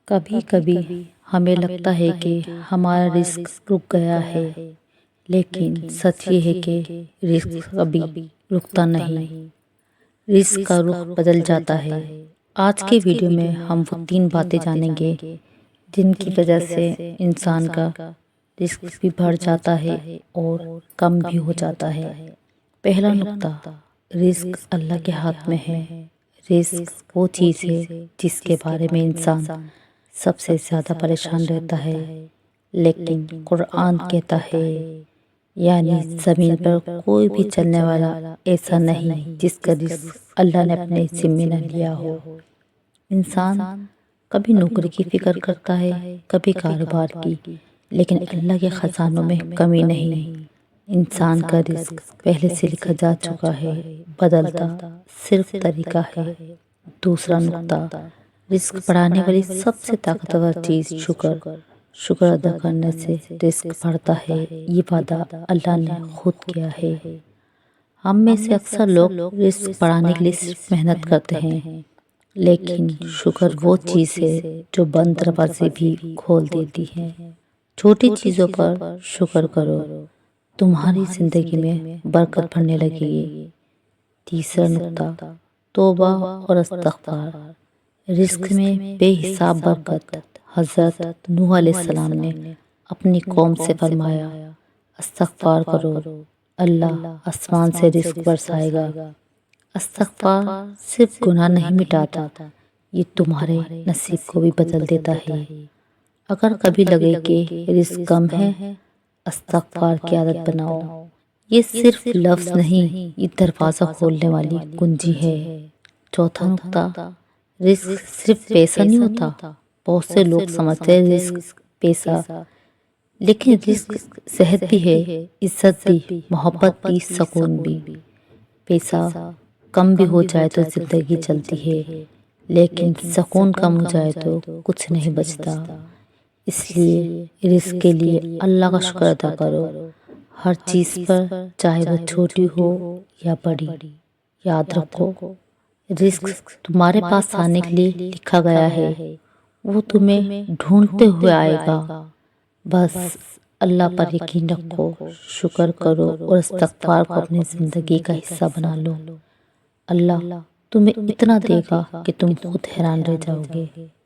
کبھی کبھی ہمیں لگتا ہے کہ ہمارا رزق رک گیا ہے، لیکن سچ یہ ہے کہ رزق کبھی رکتا نہیں۔ رزق کا رخ بدل جاتا ہے۔ آج کے ویڈیو میں ہم وہ 3 باتیں جانیں گے جن کی وجہ سے انسان کا رزق بھی بڑھ جاتا ہے اور کم بھی ہو جاتا ہے۔ پہلا نقطہ، رزق اللہ کے ہاتھ میں ہے۔ رزق وہ چیز ہے جس کے بارے میں انسان سب سے زیادہ پریشان رہتا ہے، لیکن قرآن کہتا ہے یعنی زمین پر کوئی بھی چلنے والا ایسا نہیں جس کا رزق اللہ نے اپنے ذمہ نہ لیا ہو۔ انسان کبھی نوکری کی فکر کرتا ہے، کبھی کاروبار کی، لیکن اللہ کے خزانوں میں کمی نہیں۔ انسان کا رزق پہلے سے لکھا جا چکا ہے، بدلتا صرف طریقہ ہے۔ دوسرا نقطہ، رزق بڑھانے والی سب سے طاقتور چیز شکر ادا کرنے سے رزق بڑھتا ہے۔ یہ وعدہ اللہ نے خود کیا ہے۔ ہم میں سے اکثر لوگ رزق بڑھانے کے لیے صرف محنت کرتے ہیں، لیکن شکر وہ چیز ہے جو بند دروازے بھی کھول دیتی ہے۔ چھوٹی چیزوں پر شکر کرو، تمہاری زندگی میں برکت بڑھنے لگے گی۔ تیسرا نقطہ، توبہ اور استغفار۔ رزق میں بے حساب برکت۔ حضرت نوح علیہ السلام نے اپنی قوم سے فرمایا، استغفار کرو، اللہ آسمان سے رزق برسائے گا۔ استغفار صرف گناہ نہیں مٹاتا، یہ تمہارے نصیب کو بھی بدل دیتا ہے۔ اگر کبھی لگے کہ رزق کم ہے، استغفار کی عادت بناؤ۔ یہ صرف لفظ نہیں، یہ دروازہ کھولنے والی کنجی ہے۔ چوتھا نقطہ، رزق صرف پیسہ نہیں ہوتا۔ بہت سے لوگ سمجھتے ہیں رزق پیسہ، لیکن رزق صحت بھی ہے، عزت بھی، محبت بھی، سکون بھی۔ پیسہ کم بھی ہو جائے تو زندگی چلتی ہے، لیکن سکون کم ہو جائے تو کچھ نہیں بچتا۔ اس لیے رزق کے لیے اللہ کا شکر ادا کرو، ہر چیز پر، چاہے وہ چھوٹی ہو یا بڑی۔ یاد رکھو، رزق تمہارے پاس آنے کے لیے لکھا گیا ہے، وہ تمہیں ڈھونڈتے ہوئے آئے گا۔ بس اللہ پر یقین رکھو، شکر کرو اور استغفار کو اپنی زندگی کا حصہ بنا لو۔ اللہ تمہیں اتنا دے گا کہ تم خود حیران رہ جاؤ گے۔